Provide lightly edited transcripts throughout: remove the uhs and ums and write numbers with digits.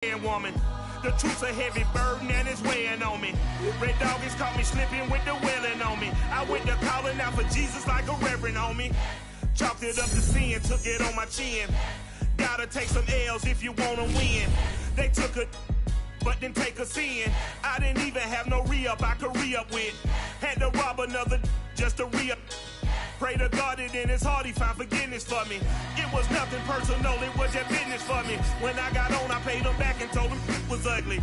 woman. The truth's a heavy burden and it's weighing on me. Red Doggies caught me slipping with the wailing on me. I went to calling out for Jesus like a reverend on me. Chalked it up to sin, took it on my chin. Gotta take some L's if you wanna win. They took a but didn't take a sin. I didn't even have no re-up I could re-up with. Had to rob another just to re-up. Pray to God that in his heart he found forgiveness for me. It was nothing personal, it was just business for me. When I got on, I paid him back and told him it was ugly.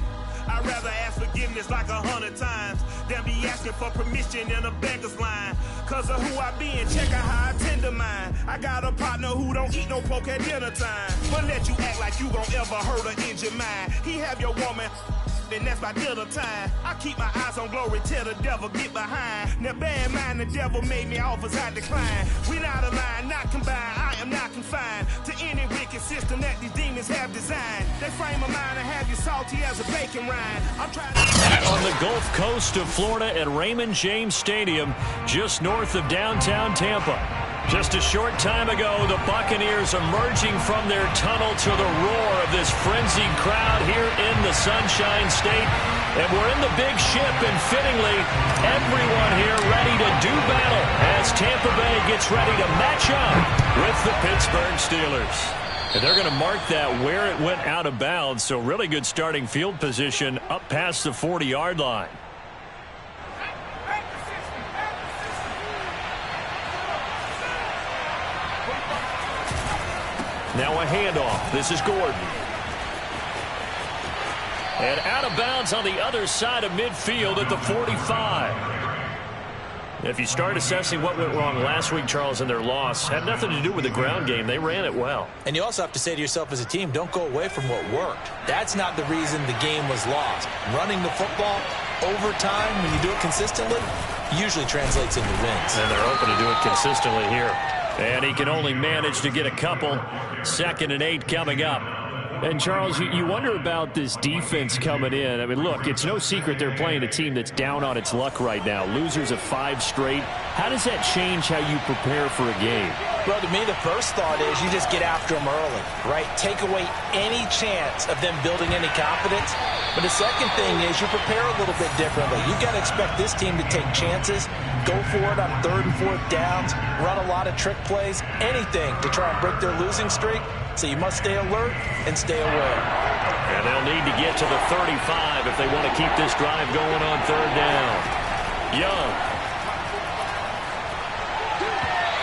I'd rather ask forgiveness like 100 times than be asking for permission in a beggar's line. Cause of who I be and check out how I tend to mine. I got a partner who don't eat no pork at dinner time, but let you act like you gon' ever hurt or injure mine. He have your woman, and that's my dinner time. I keep my eyes on glory till the devil get behind. Now bear in mind the devil made me offers I decline. We not aligned, not combined, I am not confined to any wicked system that these demons have designed. They frame of mind and have you salty as a bacon rind. I'm trying to... On the Gulf Coast of Florida at Raymond James Stadium, just north of downtown Tampa. Just a short time ago, the Buccaneers emerging from their tunnel to the roar of this frenzied crowd here in the Sunshine State. And we're in the big ship, and fittingly, everyone here ready to do battle as Tampa Bay gets ready to match up with the Pittsburgh Steelers. And they're going to mark that where it went out of bounds, so really good starting field position up past the 40-yard line. Now a handoff. This is Gordon. And out of bounds on the other side of midfield at the 45. If you start assessing what went wrong last week, Charles, in their loss, had nothing to do with the ground game. They ran it well. And you also have to say to yourself as a team, don't go away from what worked. That's not the reason the game was lost. Running the football over time, when you do it consistently, usually translates into wins. And they're open to do it consistently here. And he can only manage to get a couple. 2nd and 8 coming up. And, Charles, you wonder about this defense coming in. I mean, look, it's no secret they're playing a team that's down on its luck right now. Losers of 5 straight. How does that change how you prepare for a game? Well, to me, the first thought is you just get after them early, right? Take away any chance of them building any confidence. But the second thing is you prepare a little bit differently. You've got to expect this team to take chances, go for it on 3rd and 4th downs, run a lot of trick plays, anything to try and break their losing streak. So you must stay alert and stay aware. And they'll need to get to the 35 if they want to keep this drive going on 3rd down. Young.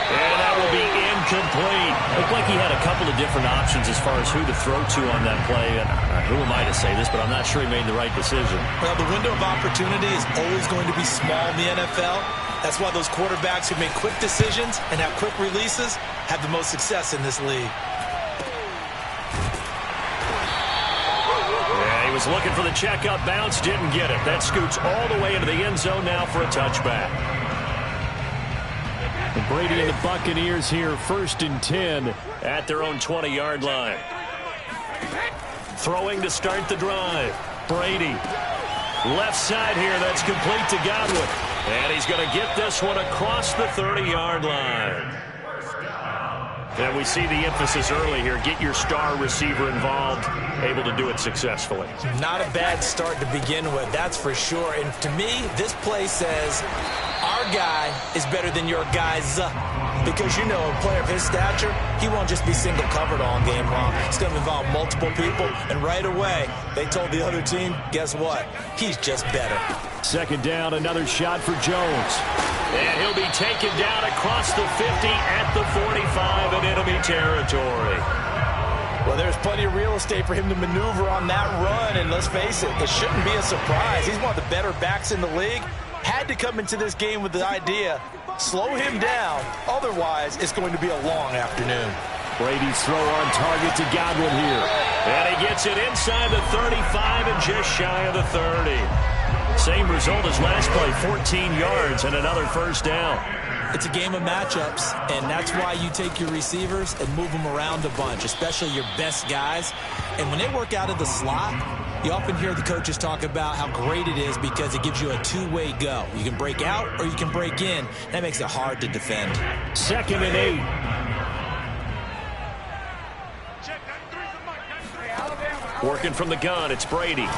And that will be incomplete. Looked like he had a couple of different options as far as who to throw to on that play. And who am I to say this, but I'm not sure he made the right decision. Well, the window of opportunity is always going to be small in the NFL. That's why those quarterbacks who make quick decisions and have quick releases have the most success in this league. Was looking for the checkup bounce, didn't get it. That scoots all the way into the end zone now for a touchback. And Brady and the Buccaneers here, 1st and 10 at their own 20-yard line. Throwing to start the drive. Brady. Left side here, that's complete to Godwin. And he's going to get this one across the 30-yard line. And we see the emphasis early here. Get your star receiver involved, able to do it successfully. Not a bad start to begin with, that's for sure. And to me, this play says our guy is better than your guys. Because, you know, a player of his stature, he won't just be single covered all game long. It's going to involve multiple people. And right away, they told the other team, guess what? He's just better. 2nd down, another shot for Jones. And he'll be taken down across the 50 at the 45 in enemy territory. Well, there's plenty of real estate for him to maneuver on that run. And let's face it, it shouldn't be a surprise. He's one of the better backs in the league. Had to come into this game with the idea, slow him down. Otherwise, it's going to be a long afternoon. Brady's throw on target to Godwin here. And he gets it inside the 35 and just shy of the 30. Same result as last play, 14 yards and another 1st down. It's a game of matchups, and that's why you take your receivers and move them around a bunch, especially your best guys. And when they work out of the slot, you often hear the coaches talk about how great it is because it gives you a two-way go. You can break out or you can break in. That makes it hard to defend. 2nd and 8. Working from the gun, it's Brady.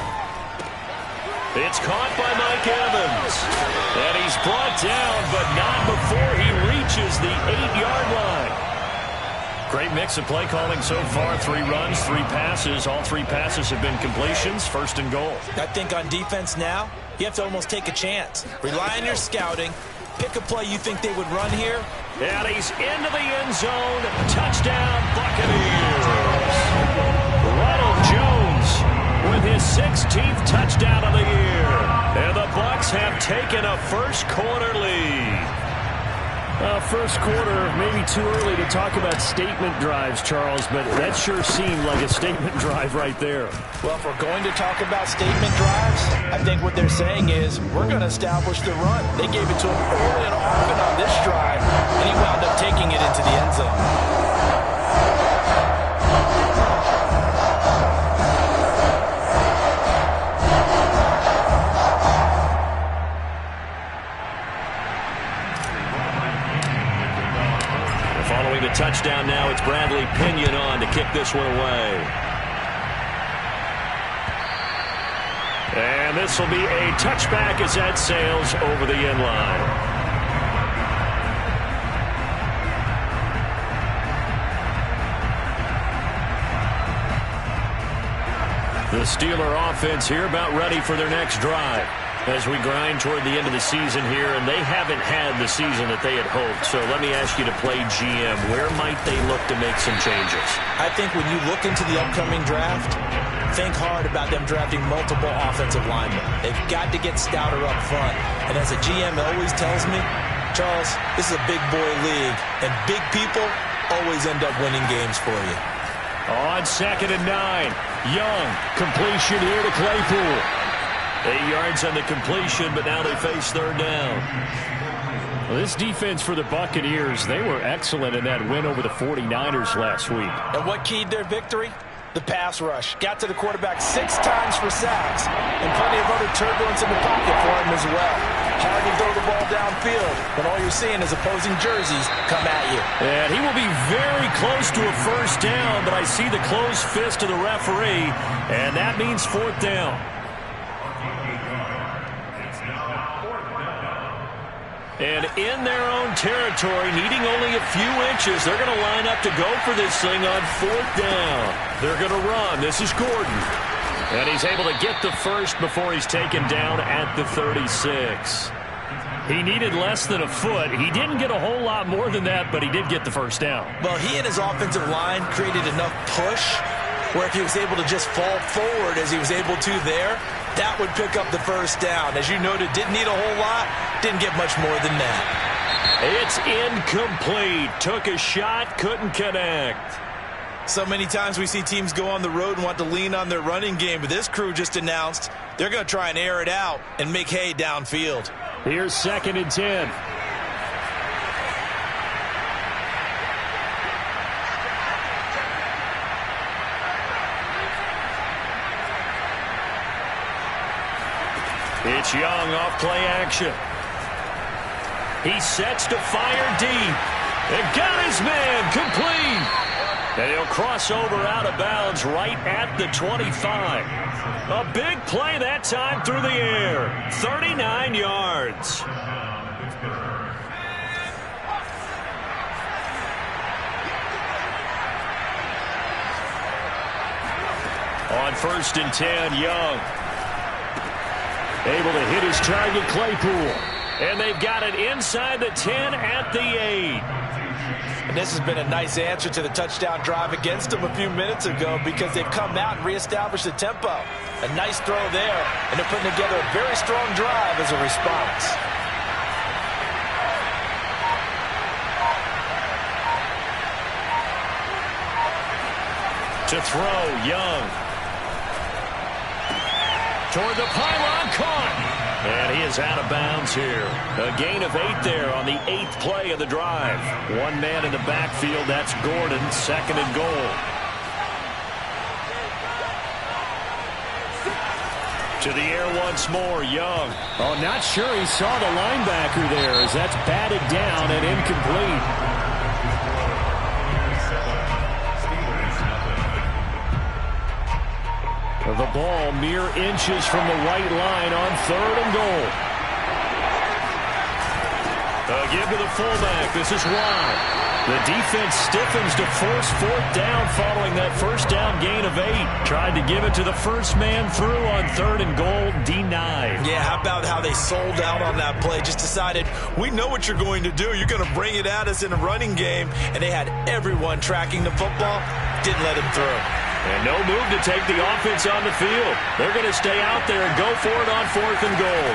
It's caught by Mike Evans. And he's brought down, but not before he reaches the 8-yard line. Great mix of play calling so far. 3 runs, 3 passes. All 3 passes have been completions. First and goal. I think on defense now, you have to almost take a chance. Rely on your scouting. Pick a play you think they would run here. And he's into the end zone. Touchdown, Buccaneers. Ronald Jones with his 16th touchdown of the year. And the Bucs have taken a first-quarter lead. First quarter, maybe too early to talk about statement drives, Charles, but that sure seemed like a statement drive right there. Well, if we're going to talk about statement drives, I think what they're saying is we're going to establish the run. They gave it to him early and often on this drive, and he wound up taking it into the end zone. The touchdown now, it's Bradley Pinion on to kick this one away. And this will be a touchback as that sails over the end line. The Steeler offense here about ready for their next drive as we grind toward the end of the season here, and they haven't had the season that they had hoped. So let me ask you to play GM. Where might they look to make some changes? I think when you look into the upcoming draft, think hard about them drafting multiple offensive linemen. They've got to get stouter up front. And as a GM always tells me, Charles, this is a big boy league, and big people always end up winning games for you. On 2nd and 9, Young, completion here to Claypool. 8 yards on the completion, but now they face 3rd down. Well, this defense for the Buccaneers, they were excellent in that win over the 49ers last week. And what keyed their victory? The pass rush. Got to the quarterback 6 times for sacks, and plenty of other turbulence in the pocket for him as well. Hard to throw the ball downfield when all you're seeing is opposing jerseys come at you. And he will be very close to a first down, but I see the closed fist of the referee, and that means 4th down. And in their own territory, needing only a few inches, they're going to line up to go for this thing on 4th down. They're going to run. This is Gordon. And he's able to get the first before he's taken down at the 36. He needed less than a foot. He didn't get a whole lot more than that, but he did get the first down. Well, he and his offensive line created enough push where if he was able to just fall forward as he was able to there, that would pick up the first down. As you noted, didn't need a whole lot, didn't get much more than that. It's incomplete. Took a shot, couldn't connect. So many times we see teams go on the road and want to lean on their running game, but this crew just announced they're going to try and air it out and make hay downfield. Here's 2nd and 10. It's Young off play action. He sets to fire deep. And got his man complete. And he'll cross over out of bounds right at the 25. A big play that time through the air. 39 yards. On 1st and 10, Young. Able to hit his target, Claypool. And they've got it inside the 10 at the 8. And this has been a nice answer to the touchdown drive against them a few minutes ago because they've come out and reestablished the tempo. A nice throw there, and they're putting together a very strong drive as a response. To throw, Young. Toward the pylon, caught. And he is out of bounds here. A gain of 8 there on the 8th play of the drive. One man in the backfield, that's Gordon, 2nd and goal. To the air once more, Young. Oh, not sure he saw the linebacker there as that's batted down and incomplete. The ball mere inches from the white line on 3rd and goal. Give to the fullback. This is wide. The defense stiffens to force 4th down following that first down gain of 8. Tried to give it to the first man through on 3rd and goal, denied. Yeah, how about how they sold out on that play? Just decided, we know what you're going to do. You're going to bring it at us in a running game. And they had everyone tracking the football. Didn't let him through. And no move to take the offense on the field. They're going to stay out there and go for it on 4th and goal.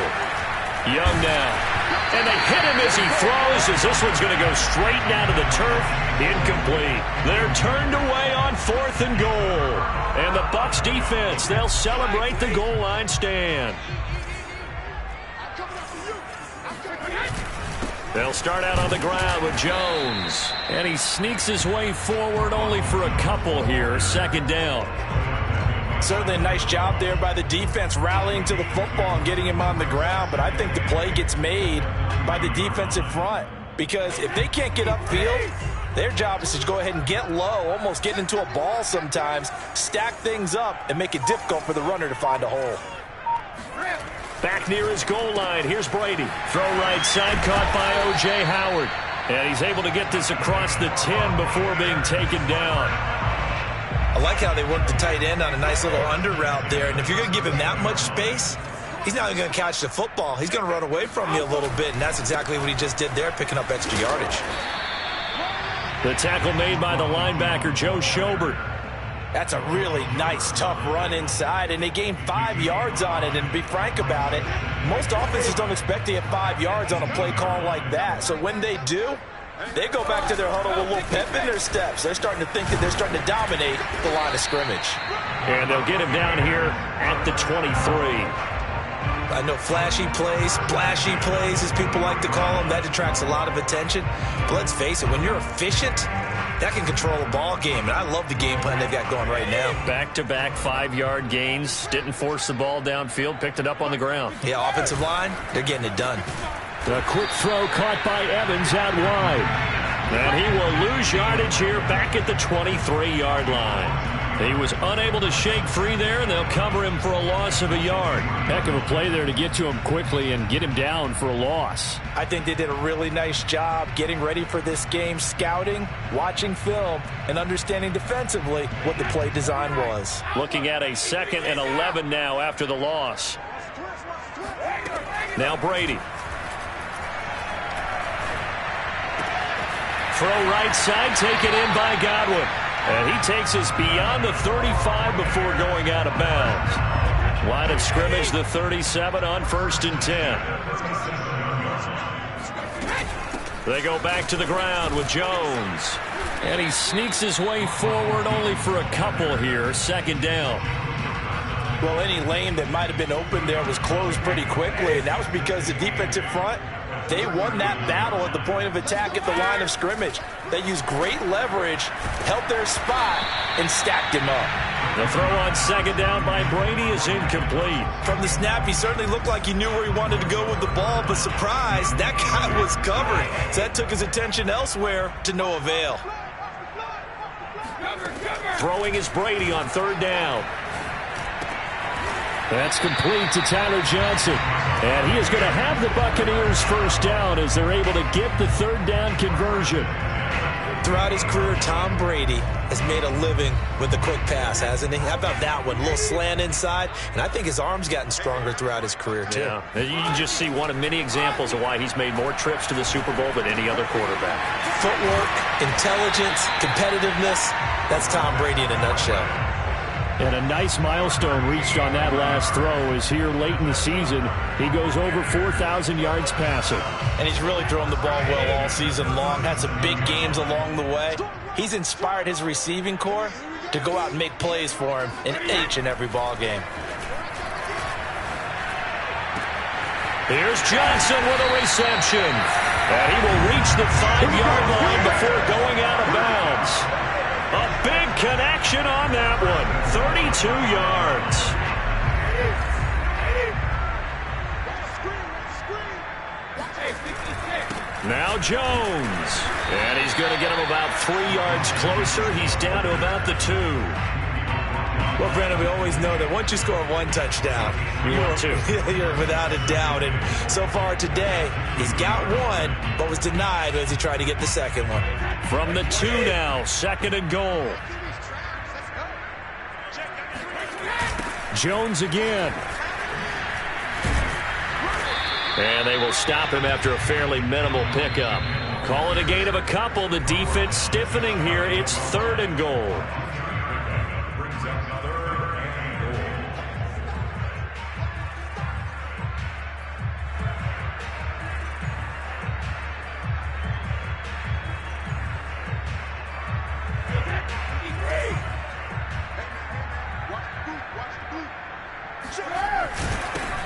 Young now. And they hit him as he throws, as this one's going to go straight down to the turf. Incomplete. They're turned away on 4th and goal. And the Bucs defense, they'll celebrate the goal line stand. They'll start out on the ground with Jones. And he sneaks his way forward only for a couple here. 2nd down. Certainly a nice job there by the defense rallying to the football and getting him on the ground. But I think the play gets made by the defensive front. Because if they can't get upfield, their job is to go ahead and get low, almost get into a ball sometimes, stack things up, and make it difficult for the runner to find a hole. Back near his goal line. Here's Brady. Throw right side caught by O.J. Howard. And he's able to get this across the 10 before being taken down. I like how they work the tight end on a nice little under route there. And if you're going to give him that much space, he's not going to catch the football. He's going to run away from you a little bit, and that's exactly what he just did there, picking up extra yardage. The tackle made by the linebacker, Joe Schobert. That's a really nice, tough run inside, and they gained 5 yards on it. And to be frank about it, most offenses don't expect to get 5 yards on a play call like that. So when they do, they go back to their huddle with a little pep in their steps. They're starting to think that they're starting to dominate the line of scrimmage. And they'll get him down here at the 23. I know flashy plays, splashy plays, as people like to call them, that attracts a lot of attention. But let's face it, when you're efficient, that can control a ball game. And I love the game plan they've got going right now. Back-to-back 5-yard gains. Didn't force the ball downfield. Picked it up on the ground. Yeah, offensive line, they're getting it done. The quick throw caught by Evans out wide. And he will lose yardage here back at the 23-yard line. He was unable to shake free there, and they'll cover him for a loss of a yard. Heck of a play there to get to him quickly and get him down for a loss. I think they did a really nice job getting ready for this game, scouting, watching film, and understanding defensively what the play design was. Looking at a 2nd and 11 now after the loss. Now Brady. Throw right side, taken in by Godwin. And he takes us beyond the 35 before going out of bounds. Line of scrimmage, the 37 on 1st and 10. They go back to the ground with Jones. And he sneaks his way forward only for a couple here. 2nd down. Well, any lane that might have been open there was closed pretty quickly. And that was because the defensive front, they won that battle at the point of attack at the line of scrimmage. They used great leverage, held their spot, and stacked him up. The throw on 2nd down by Brady is incomplete. From the snap, he certainly looked like he knew where he wanted to go with the ball, but surprise, that guy was covered. So that took his attention elsewhere to no avail. Throwing is Brady on 3rd down. That's complete to Tyler Johnson. And he is going to have the Buccaneers 1st down as they're able to get the 3rd down conversion. Throughout his career, Tom Brady has made a living with the quick pass, hasn't he? How about that one? A little slant inside. And I think his arm's gotten stronger throughout his career, too. Yeah, you can just see one of many examples of why he's made more trips to the Super Bowl than any other quarterback. Footwork, intelligence, competitiveness. That's Tom Brady in a nutshell. And a nice milestone reached on that last throw is here late in the season. He goes over 4,000 yards passing. And he's really thrown the ball well all season long. Had some big games along the way. He's inspired his receiving corps to go out and make plays for him in each and every ball game. Here's Johnson with a reception. And he will reach the 5-yard line before going out of bounds. A big connection on that one. 32 yards. Now Jones. And he's going to get him about 3 yards closer. He's down to about the 2. Well, Brandon, we always know that once you score one touchdown, you're without a doubt. And so far today, he's got one, but was denied as he tried to get the second one. From the 2 now, 2nd and goal. Jones again. And they will stop him after a fairly minimal pickup. Call it a gain of a couple. The defense stiffening here. It's 3rd and goal.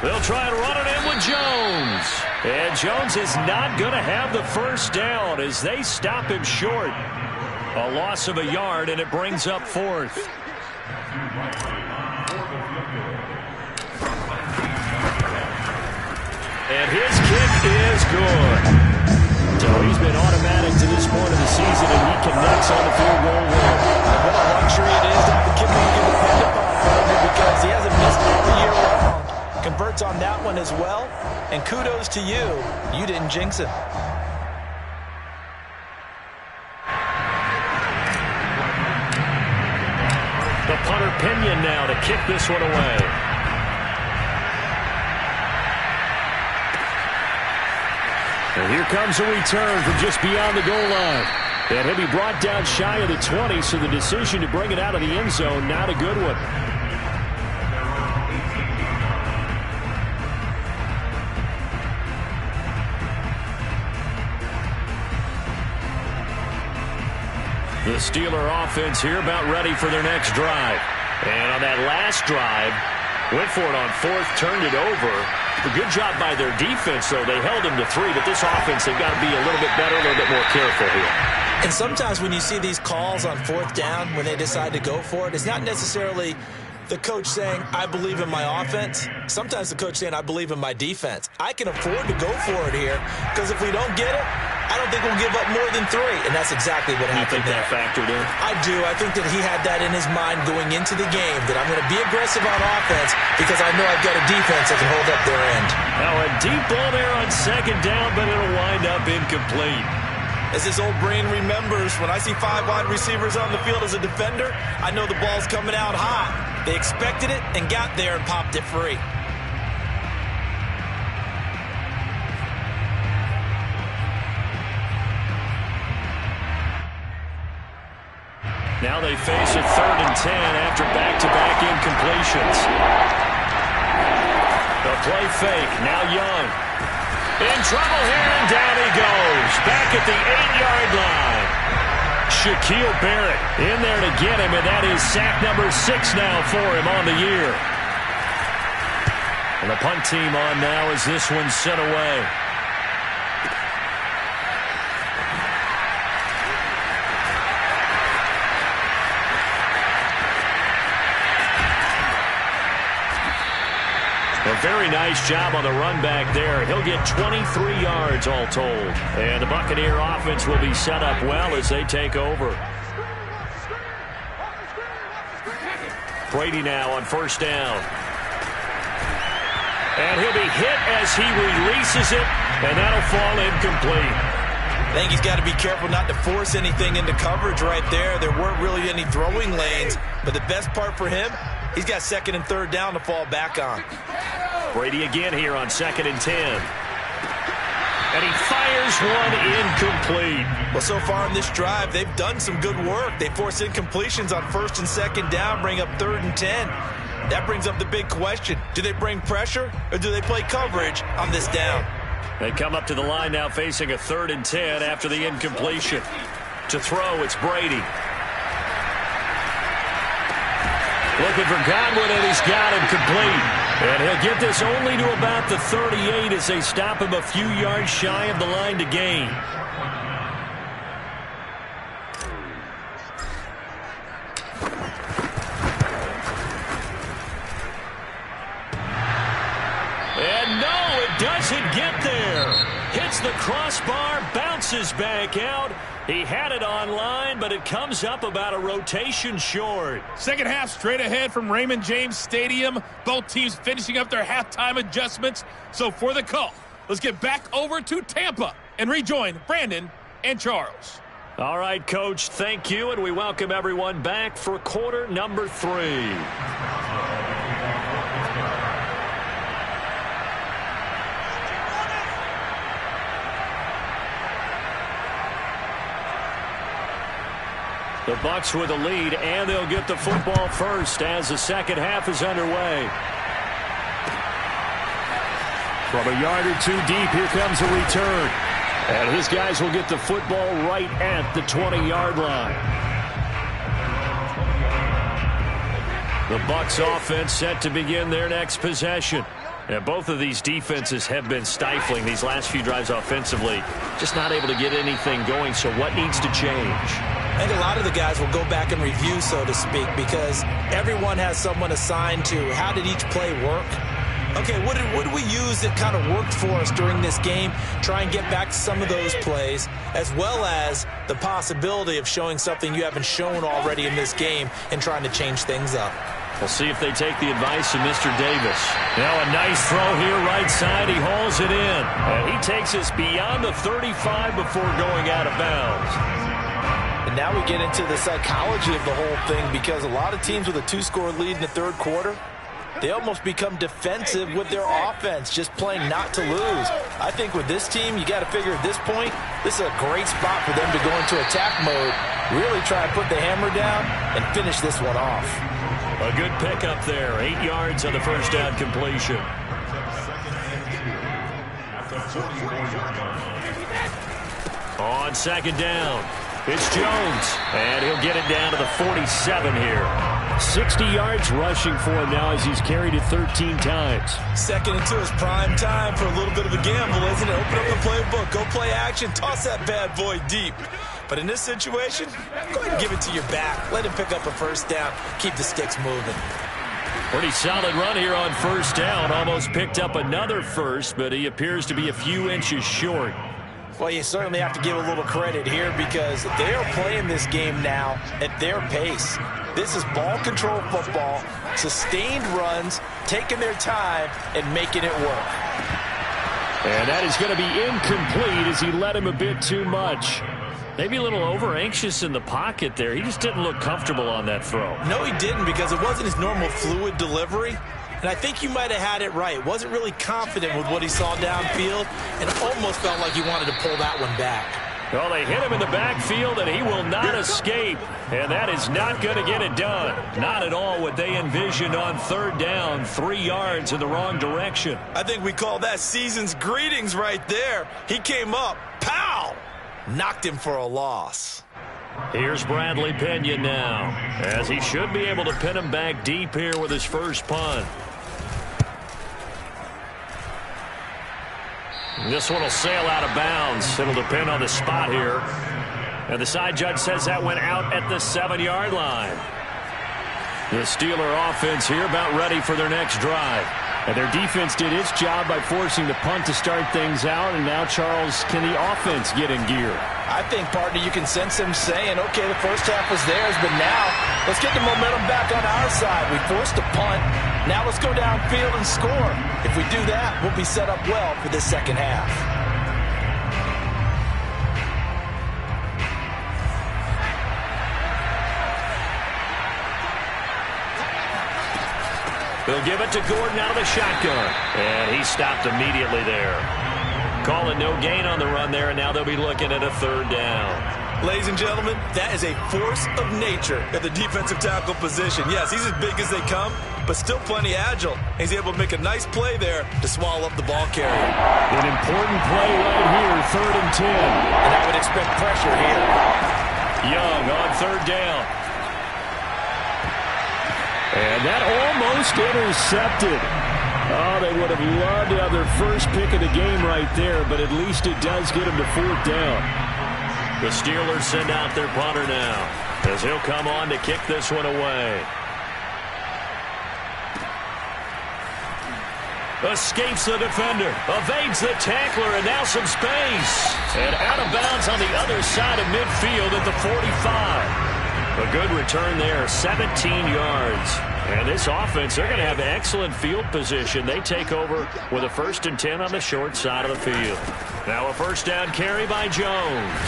They'll try and run it in with Jones. And Jones is not going to have the first down as they stop him short. A loss of a yard, and it brings up 4th. And his kick is good. So he's been automatic to this point of the season, and he connects on the field goal line. What a luxury it is to have a kicker you can depend upon, because he hasn't missed all year long. Converts on that one as well, and kudos to you. You didn't jinx it. The punter Pinion now to kick this one away. And here comes a return from just beyond the goal line. And he'll be brought down shy of the 20, so the decision to bring it out of the end zone, not a good one. The Steeler offense here about ready for their next drive. And on that last drive, went for it on 4th, turned it over. A good job by their defense, though. They held him to 3, but this offense, they've got to be a little bit better, a little bit more careful here. And sometimes when you see these calls on 4th down, when they decide to go for it, it's not necessarily the coach saying, I believe in my offense. Sometimes the coach saying, I believe in my defense. I can afford to go for it here, because if we don't get it, I don't think we'll give up more than 3. And that's exactly what happened there. You think that factored in? I do. I think that he had that in his mind going into the game, that I'm going to be aggressive on offense because I know I've got a defense that can hold up their end. Now a deep ball there on 2nd down, but it'll wind up incomplete. As his old brain remembers, when I see 5 wide receivers on the field as a defender, I know the ball's coming out hot. They expected it and got there and popped it free. Now they face a 3rd and 10 after back-to-back incompletions. The play fake, now Young. In trouble here, and down he goes. Back at the 8-yard line. Shaquille Barrett in there to get him, and that is sack number 6 now for him on the year. And the punt team on now as this one's sent away. A very nice job on the run back there. He'll get 23 yards all told. And the Buccaneer offense will be set up well as they take over. Brady now on 1st down. And he'll be hit as he releases it, and that'll fall incomplete. I think he's got to be careful not to force anything into coverage right there. There weren't really any throwing lanes, but the best part for him, he's got 2nd and 3rd down to fall back on. Brady again here on 2nd and 10. And he fires one incomplete. Well, so far in this drive, they've done some good work. They force incompletions on 1st and 2nd down, bring up 3rd and 10. That brings up the big question. Do they bring pressure, or do they play coverage on this down? They come up to the line now facing a 3rd and 10 after the incompletion. To throw, it's Brady. Looking for Godwin, and he's got him complete. And he'll get this only to about the 38 as they stop him a few yards shy of the line to gain. And no, it doesn't get there. Hits the crossbar, bounces back out, He had it online, but it comes up about a rotation short. Second half straight ahead from Raymond James Stadium. Both teams finishing up their halftime adjustments. So for the call, let's get back over to Tampa and rejoin Brandon and Charles. All right, Coach, thank you, and we welcome everyone back for quarter number 3. The Bucks with a lead, and they'll get the football first as the second half is underway. From a yard or 2 deep, here comes a return. And his guys will get the football right at the 20-yard line. The Bucks offense set to begin their next possession. And both of these defenses have been stifling these last few drives offensively. Just not able to get anything going, so what needs to change? I think a lot of the guys will go back and review, so to speak, because everyone has someone assigned to how did each play work. Okay, what did we use that kind of worked for us during this game? Try and get back to some of those plays, as well as the possibility of showing something you haven't shown already in this game and trying to change things up. We'll see if they take the advice of Mr. Davis. Now a nice throw here right side. He hauls it in. And he takes us beyond the 35 before going out of bounds. And now we get into the psychology of the whole thing, because a lot of teams with a 2-score lead in the third quarter, they almost become defensive with their offense, just playing not to lose. I think with this team, you got to figure at this point, this is a great spot for them to go into attack mode, really try to put the hammer down and finish this one off. A good pickup there. 8 yards on the first down completion. On second down, it's Jones, and he'll get it down to the 47 here. 60 yards rushing for him now as he's carried it 13 times. Second into his prime time for a little bit of a gamble, isn't it? Open up the playbook, go play action, toss that bad boy deep. But in this situation, go ahead and give it to your back. Let him pick up a first down. Keep the sticks moving. Pretty solid run here on first down. Almost picked up another first, but he appears to be a few inches short. Well, you certainly have to give a little credit here, because they are playing this game now at their pace. This is ball control football, sustained runs, taking their time, and making it work. And that is going to be incomplete as he let him a bit too much. Maybe a little over-anxious in the pocket there. He just didn't look comfortable on that throw. No, he didn't, because it wasn't his normal fluid delivery. And I think you might have had it right. Wasn't really confident with what he saw downfield, and almost felt like he wanted to pull that one back. Well, they hit him in the backfield, and he will not escape. And that is not going to get it done. Not at all what they envisioned on third down. 3 yards in the wrong direction. I think we call that season's greetings right there. He came up, pow! Knocked him for a loss. Here's Bradley Pinion now, as he should be able to pin him back deep here with his first punt. This one will sail out of bounds. It'll depend on the spot here. And the side judge says that went out at the 7-yard line. The Steeler offense here about ready for their next drive. And their defense did its job by forcing the punt to start things out. And now, Charles, can the offense get in gear? I think, partner, you can sense them saying, okay, the first half was theirs, but now let's get the momentum back on our side. We forced a punt. Now let's go downfield and score. If we do that, we'll be set up well for this second half. They'll give it to Gordon out of the shotgun. And he stopped immediately there. Calling no gain on the run there, and now they'll be looking at a third down. Ladies and gentlemen, that is a force of nature at the defensive tackle position. Yes, he's as big as they come, but still plenty agile. He's able to make a nice play there to swallow up the ball carrier. An important play right here, 3rd and 10. And I would expect pressure here. Young on third down. And that almost intercepted. Oh, they would have loved to have their first pick of the game right there, but at least it does get them to 4th down. The Steelers send out their punter now, as he'll come on to kick this one away. Escapes the defender, evades the tackler, and now some space. And out of bounds on the other side of midfield at the 45. A good return there, 17 yards. And this offense, they're going to have excellent field position. They take over with a 1st and 10 on the short side of the field. Now a first down carry by Jones.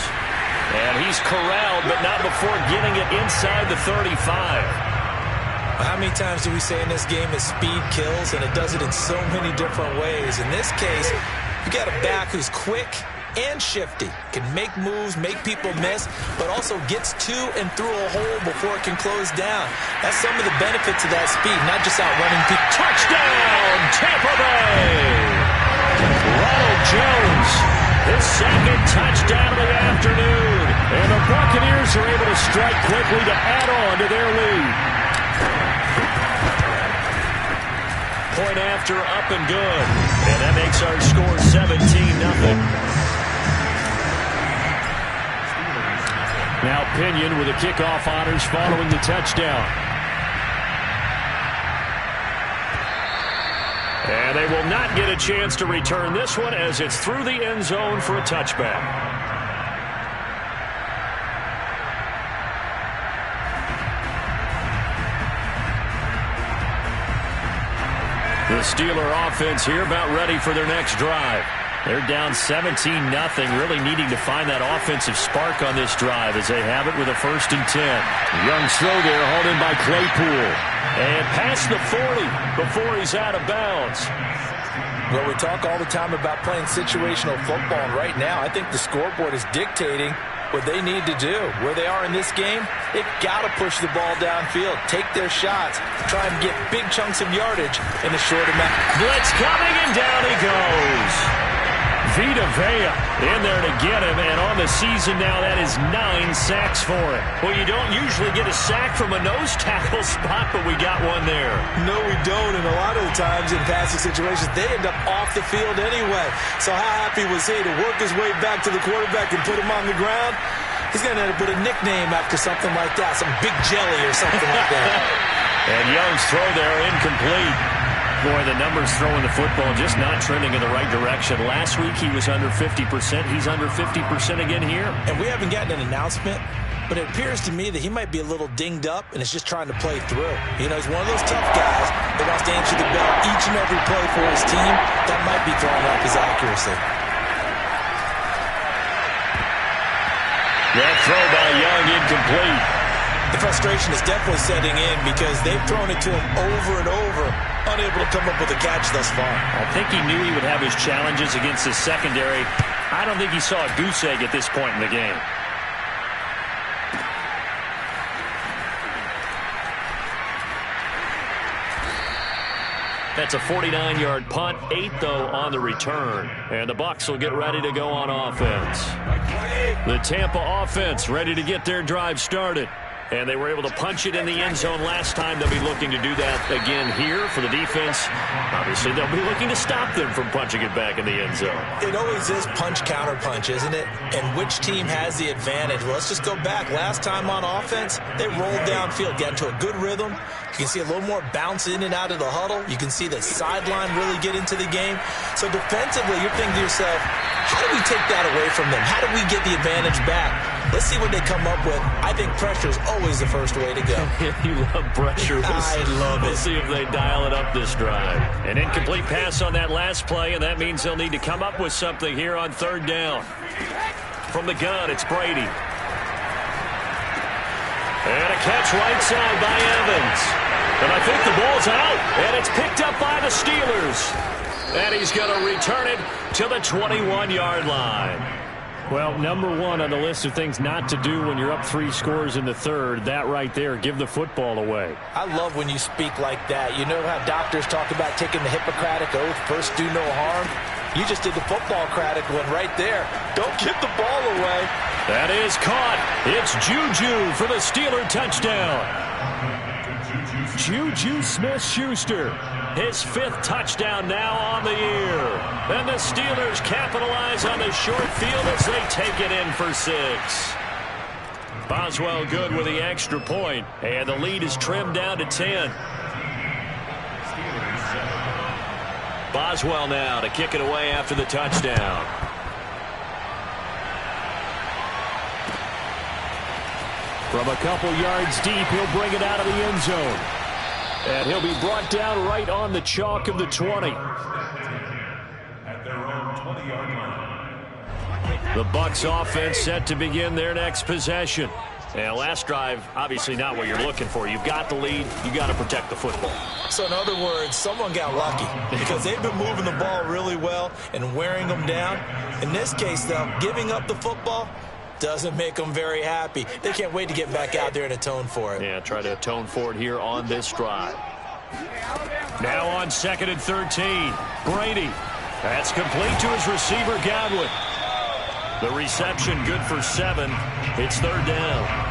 And he's corralled, but not before getting it inside the 35. How many times do we say in this game that speed kills, and it does it in so many different ways? In this case, you got a back who's quick and shifty, can make moves, make people miss, but also gets to and through a hole before it can close down. That's some of the benefits of that speed, not just outrunning people. Touchdown, Tampa Bay! Ronald Jones, his 2nd touchdown of the afternoon. And the Buccaneers are able to strike quickly to add on to their lead. Point after, up and good. And that makes our score 17-0. Now Pinion with the kickoff honors following the touchdown. And they will not get a chance to return this one as it's through the end zone for a touchback. The Steeler offense here about ready for their next drive. They're down 17-0, really needing to find that offensive spark on this drive as they have it with a 1st and 10. Young's throw there, hauled in by Claypool. And past the 40 before he's out of bounds. Well, we talk all the time about playing situational football, and right now I think the scoreboard is dictating what they need to do. Where they are in this game, they've got to push the ball downfield, take their shots, try and get big chunks of yardage in the short amount. Blitz coming, and down he goes. Vita Vea in there to get him, and on the season now, that is 9 sacks for him. Well, you don't usually get a sack from a nose tackle spot, but we got one there. No, we don't, and a lot of the times in passing situations, they end up off the field anyway. So how happy was he to work his way back to the quarterback and put him on the ground? He's going to end up with a nickname after something like that, some Big Jelly or something like that. And Young's throw there incomplete. Boy, the numbers throwing the football just not trending in the right direction. Last week he was under 50%. He's under 50% again here. And we haven't gotten an announcement, but it appears to me that he might be a little dinged up and is just trying to play through. You know, he's one of those tough guys that wants to answer the bell each and every play for his team. That might be throwing off his accuracy. That throw by Young incomplete. The frustration is definitely setting in because they've thrown it to him over and over, unable to come up with a catch thus far. I think he knew he would have his challenges against his secondary. I don't think he saw a goose egg at this point in the game. That's a 49-yard punt, 8 though on the return. And the Bucs will get ready to go on offense. The Tampa offense ready to get their drive started. And they were able to punch it in the end zone last time. They'll be looking to do that again here for the defense. Obviously, they'll be looking to stop them from punching it back in the end zone. It always is punch-counter-punch, isn't it? And which team has the advantage? Well, let's just go back. Last time on offense, they rolled downfield, got into a good rhythm. You can see a little more bounce in and out of the huddle. You can see the sideline really get into the game. So defensively, you're thinking to yourself, how do we take that away from them? How do we get the advantage back? Let's see what they come up with. I think pressure is always the first way to go. You love pressure. I love it. We'll see if they dial it up this drive. An incomplete pass on that last play, and that means they'll need to come up with something here on 3rd down. From the gun, it's Brady. And a catch right side by Evans. And I think the ball's out, and it's picked up by the Steelers. And he's going to return it to the 21-yard line. Well, number one on the list of things not to do when you're up 3 scores in the third, that right there, give the football away. I love when you speak like that. You know how doctors talk about taking the Hippocratic oath, first do no harm? You just did the football-cratic one right there. Don't give the ball away. That is caught. It's Juju for the Steeler touchdown. Juju Smith-Schuster, his 5th touchdown now on the year. And the Steelers capitalize on the short field as they take it in for 6. Boswell good with the extra point, and the lead is trimmed down to 10. Boswell now to kick it away after the touchdown. From a couple yards deep, he'll bring it out of the end zone. And he'll be brought down right on the chalk of the 20. At their own 20-yard line. The Bucs offense set to begin their next possession. And last drive, obviously not what you're looking for. You've got the lead. You got to protect the football. So in other words, someone got lucky because they've been moving the ball really well and wearing them down. In this case, though, giving up the football doesn't make them very happy. They can't wait to get back out there and atone for it. Yeah, try to atone for it here on this drive. Now on 2nd and 13. Brady. That's complete to his receiver, Godwin. The reception good for 7. It's 3rd down.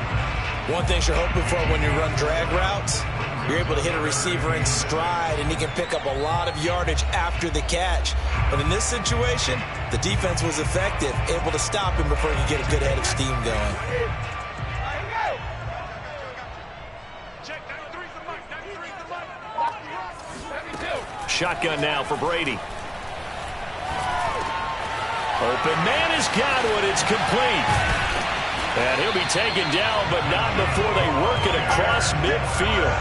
One thing you're hoping for when you run drag routes, you're able to hit a receiver in stride, and he can pick up a lot of yardage after the catch. But in this situation, the defense was effective, able to stop him before he could get a good head of steam going. Shotgun now for Brady. Open man is Godwin. It's complete. And he'll be taken down, but not before they work it across midfield.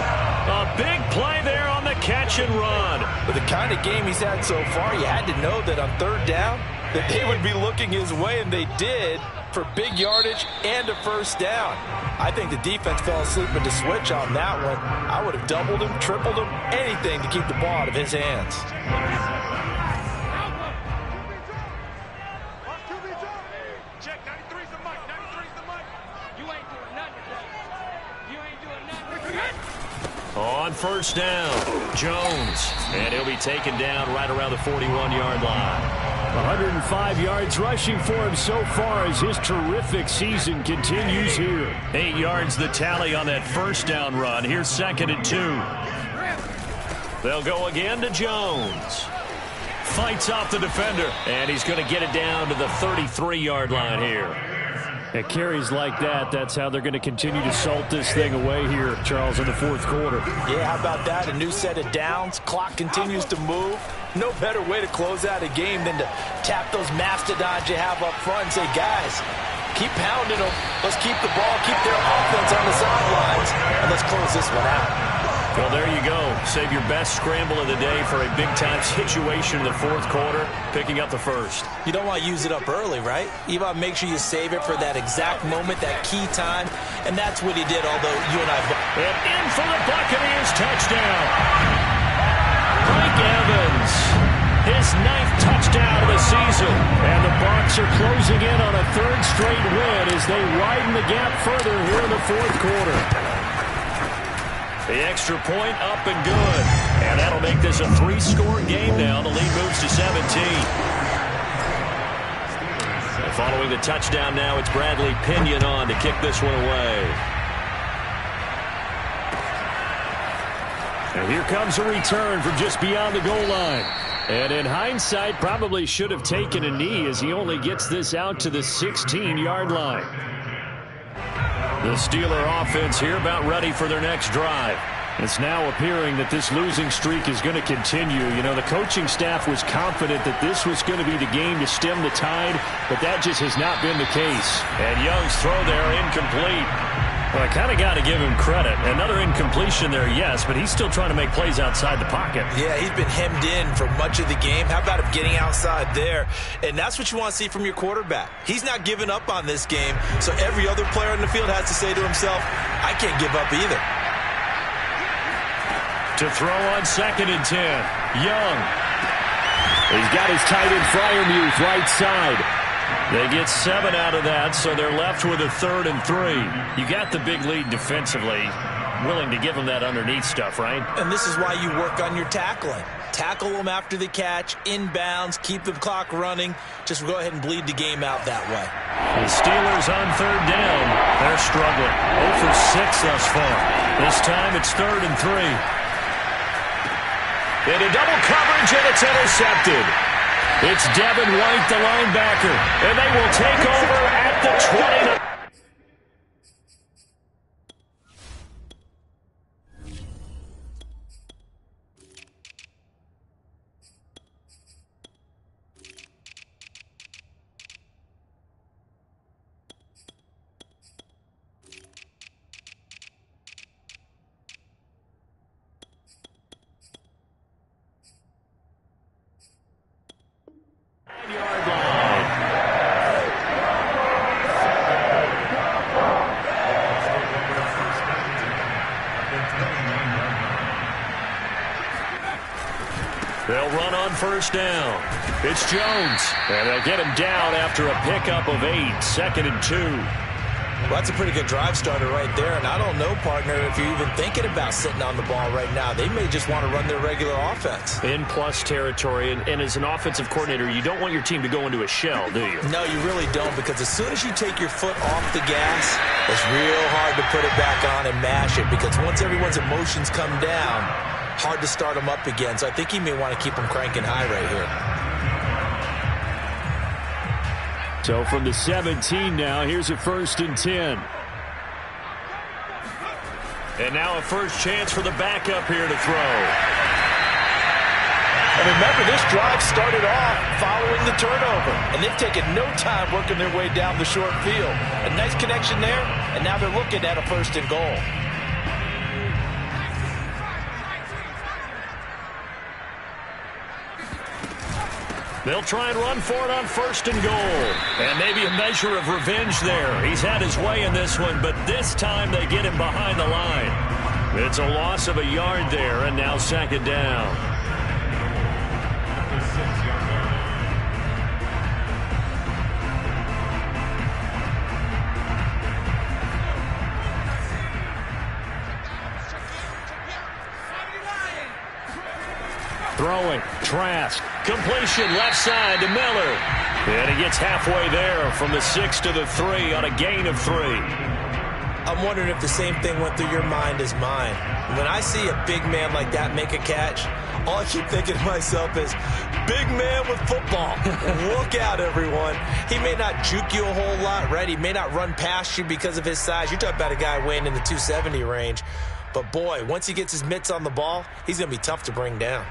A big play there on the catch and run. With the kind of game he's had so far, you had to know that on 3rd down that they would be looking his way, and they did, for big yardage and a 1st down. I think the defense fell asleep with the switch on that one. I would have doubled him, tripled him, anything to keep the ball out of his hands. On 1st down, Jones. And he'll be taken down right around the 41-yard line. 105 yards rushing for him so far as his terrific season continues here. 8 yards the tally on that 1st down run. Here's 2nd and 2. They'll go again to Jones. Fights off the defender. And he's going to get it down to the 33-yard line here. At carries like that, that's how they're going to continue to salt this thing away here, Charles, in the 4th quarter. Yeah, how about that? A new set of downs. Clock continues to move. No better way to close out a game than to tap those mastodons you have up front and say, guys, keep pounding them. Let's keep the ball, keep their offense on the sidelines, and let's close this one out. Well, there you go. Save your best scramble of the day for a big-time situation in the 4th quarter, picking up the 1st. You don't want to use it up early, right? You want to make sure you save it for that exact moment, that key time, and that's what he did, although you and I... And in for the Buccaneers touchdown. Mike Evans, his 9th touchdown of the season. And the Bucs are closing in on a 3rd straight win as they widen the gap further here in the 4th quarter. The extra point up and good. And that'll make this a 3-score game now. The lead moves to 17. And following the touchdown now, it's Bradley Pinion on to kick this one away. And here comes a return from just beyond the goal line. And in hindsight, probably should have taken a knee as he only gets this out to the 16-yard line. The Steeler offense here about ready for their next drive. It's now appearing that this losing streak is going to continue. You know, the coaching staff was confident that this was going to be the game to stem the tide, but that just has not been the case. And Young's throw there incomplete. Well, I kind of got to give him credit. Another incompletion there, yes, but he's still trying to make plays outside the pocket. Yeah, he's been hemmed in for much of the game. How about him getting outside there? And that's what you want to see from your quarterback. He's not giving up on this game, so every other player in the field has to say to himself, I can't give up either. To throw on 2nd and 10, Young. He's got his tight end Freiermuth right side. They get 7 out of that, so they're left with a 3rd and 3. You got the big lead defensively. Willing to give them that underneath stuff, right? And this is why you work on your tackling. Tackle them after the catch, inbounds, keep the clock running. Just go ahead and bleed the game out that way. The Steelers on 3rd down. They're struggling. 0 for 6 thus far. This time it's 3rd and 3. Into double coverage, and it's intercepted. It's Devin White, the linebacker, and they will take over at the 29. They'll run on first down. It's Jones. And they'll get him down after a pickup of 8. 2nd and 2. Well, that's a pretty good drive starter right there. And I don't know, partner, if you're even thinking about sitting on the ball right now. They may just want to run their regular offense. In plus territory. And as an offensive coordinator, you don't want your team to go into a shell, do you? No, you really don't, because as soon as you take your foot off the gas, it's real hard to put it back on and mash it, because once everyone's emotions come down, hard to start them up again. So I think he may want to keep them cranking high right here. So from the 17 now, here's a 1st and 10. And now a first chance for the backup here to throw. And remember, this drive started off following the turnover, and they've taken no time working their way down the short field. A nice connection there, and now they're looking at a 1st and goal. They'll try and run for it on 1st and goal. And maybe a measure of revenge there. He's had his way in this one, but this time they get him behind the line. It's a loss of a yard there, and now 2nd down. Throwing, Trask, completion left side to Miller. And he gets halfway there from the 6 to the 3 on a gain of 3. I'm wondering if the same thing went through your mind as mine. When I see a big man like that make a catch, all I keep thinking to myself is, big man with football. Look out, everyone. He may not juke you a whole lot, right? He may not run past you because of his size. You're talking about a guy weighing in the 270 range. But, boy, once he gets his mitts on the ball, he's going to be tough to bring down.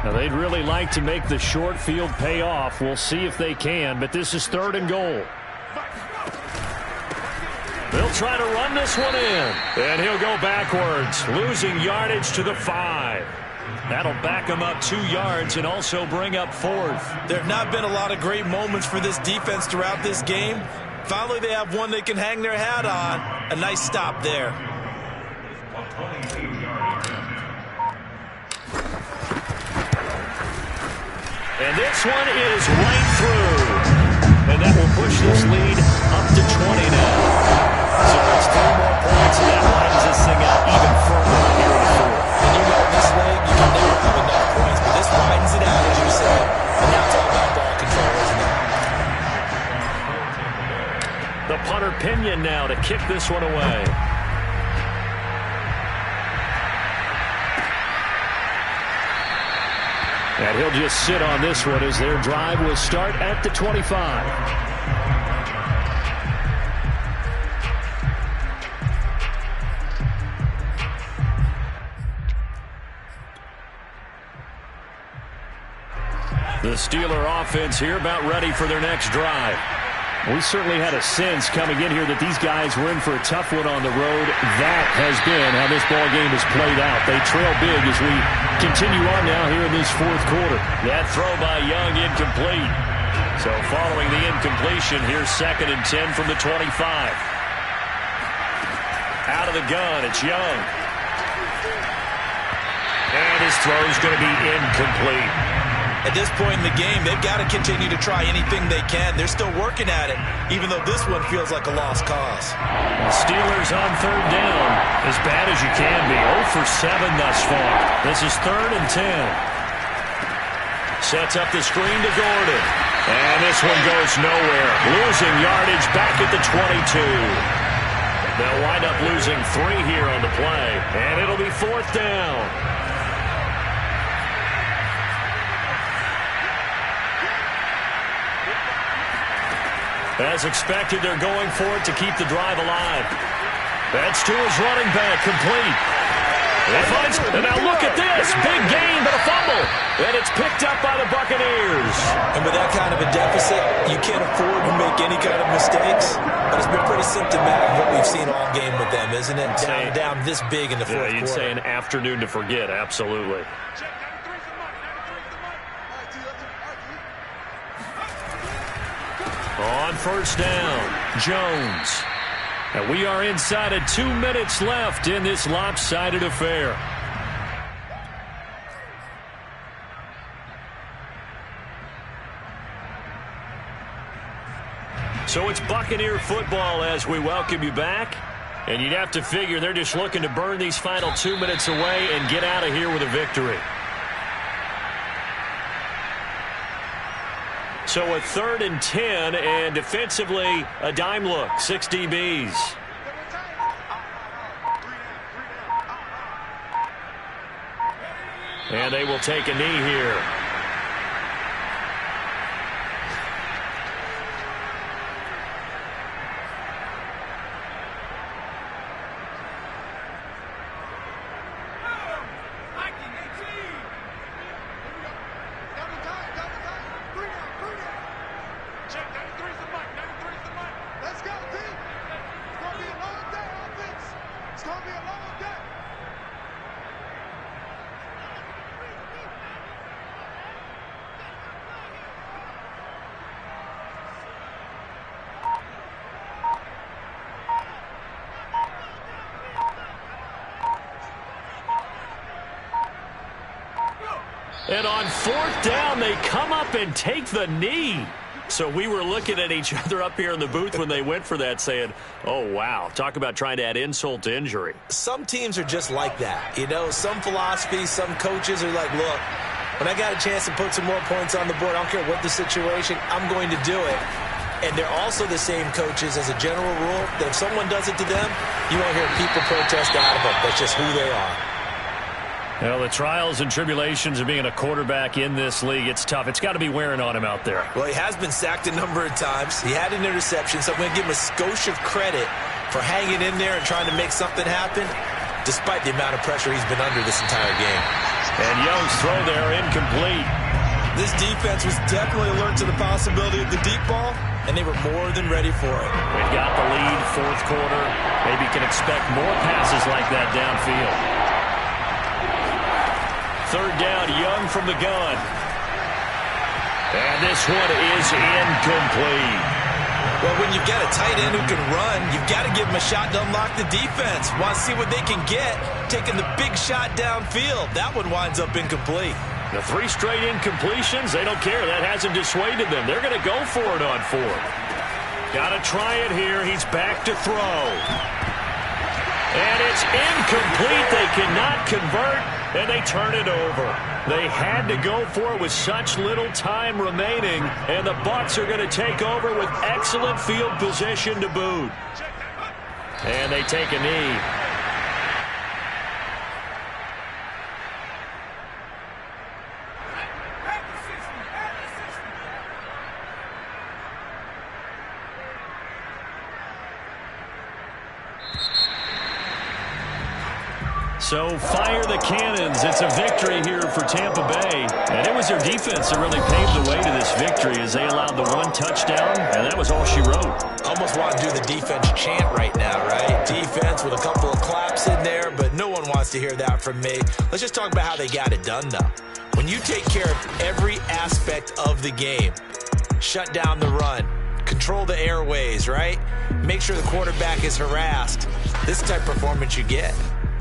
Now, they'd really like to make the short field pay off. We'll see if they can, but this is 3rd and goal. They'll try to run this one in, and he'll go backwards, losing yardage to the 5. That'll back him up 2 yards and also bring up 4th. There have not been a lot of great moments for this defense throughout this game. Finally, they have one they can hang their hat on. A nice stop there. And this one is right through. And that will push this lead up to 20 now. So it's 3 more points, and that widens this thing out even further here in the 4th. And you know, this league, you can never have enough points, but this widens it out, as you said. And now it's all about ball control, isn't it? The punter Pinion now to kick this one away. And he'll just sit on this one as their drive will start at the 25. The Steeler offense here about ready for their next drive. We certainly had a sense coming in here that these guys were in for a tough one on the road. That has been how this ball game has played out. They trail big as we continue on now here in this 4th quarter. That throw by Young incomplete. So following the incompletion, here's 2nd and 10 from the 25. Out of the gun, it's Young. And his throw's going to be incomplete. At this point in the game, they've got to continue to try anything they can. They're still working at it, even though this one feels like a lost cause. The Steelers on 3rd down, as bad as you can be. 0 for 7 thus far. This is 3rd and 10. Sets up the screen to Gordon. And this one goes nowhere. Losing yardage back at the 22. They'll wind up losing 3 here on the play. And it'll be 4th down. As expected, they're going for it to keep the drive alive. That's to his running back, complete. And now look at this. Big gain, but a fumble. And it's picked up by the Buccaneers. And with that kind of a deficit, you can't afford to make any kind of mistakes. But it's been pretty symptomatic of what we've seen all game with them, isn't it? Down this big in the 4th quarter. You'd say an afternoon to forget, absolutely. On on first down. Jones. And we are inside of 2 minutes left in this lopsided affair. So it's Buccaneer football as we welcome you back. And you'd have to figure they're just looking to burn these final 2 minutes away and get out of here with a victory. So a 3rd and 10, and defensively a dime look, 6 DBs. And they will take a knee here. And on 4th down, they come up and take the knee. So we were looking at each other up here in the booth when they went for that saying, oh, wow, talk about trying to add insult to injury. Some teams are just like that. You know, some philosophies, some coaches are like, look, when I got a chance to put some more points on the board, I don't care what the situation, I'm going to do it. And they're also the same coaches as a general rule that if someone does it to them, you won't hear people protest out of them. That's just who they are. Well, the trials and tribulations of being a quarterback in this league, it's tough. It's got to be wearing on him out there. Well, he has been sacked a number of times. He had an interception, so I'm going to give him a skosh of credit for hanging in there and trying to make something happen, despite the amount of pressure he's been under this entire game. And Young's throw there incomplete. This defense was definitely alert to the possibility of the deep ball, and they were more than ready for it. We've got the lead, 4th quarter. Maybe can expect more passes like that downfield. 3rd down, Young from the gun. And this one is incomplete. Well, when you've got a tight end who can run, you've got to give him a shot to unlock the defense. Want to see what they can get, taking the big shot downfield. That one winds up incomplete. The 3 straight incompletions, they don't care. That hasn't dissuaded them. They're going to go for it on 4th. Got to try it here. He's back to throw. And it's incomplete. They cannot convert, and they turn it over. They had to go for it with such little time remaining, and the Bucs are going to take over with excellent field position to boot. And they take a knee. So fire the cannons. It's a victory here for Tampa Bay. And it was their defense that really paved the way to this victory as they allowed the 1 touchdown, and that was all she wrote. Almost want to do the defense chant right now, right? Defense with a couple of claps in there, but no one wants to hear that from me. Let's just talk about how they got it done, though. When you take care of every aspect of the game, shut down the run, control the airways, right? Make sure the quarterback is harassed. This is the type of performance you get.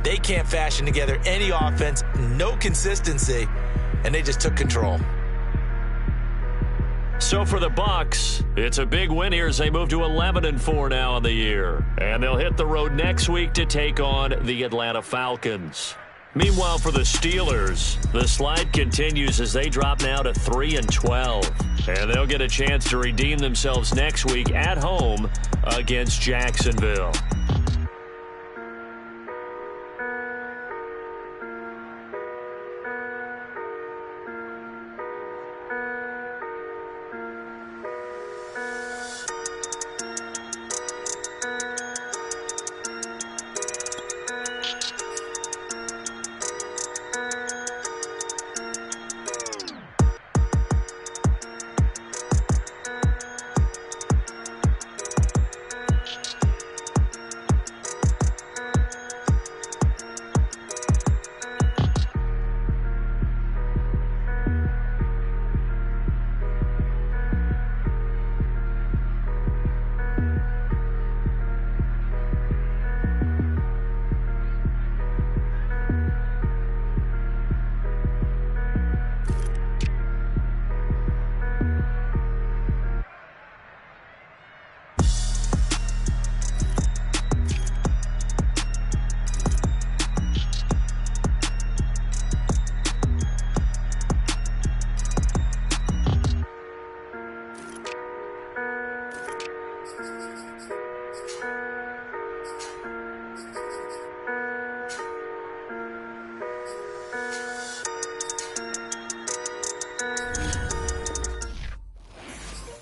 They can't fashion together any offense, no consistency, and they just took control. So for the Bucs, it's a big win here as they move to 11-4 now in the year. And they'll hit the road next week to take on the Atlanta Falcons. Meanwhile, for the Steelers, the slide continues as they drop now to 3-12. And they'll get a chance to redeem themselves next week at home against Jacksonville. Bye.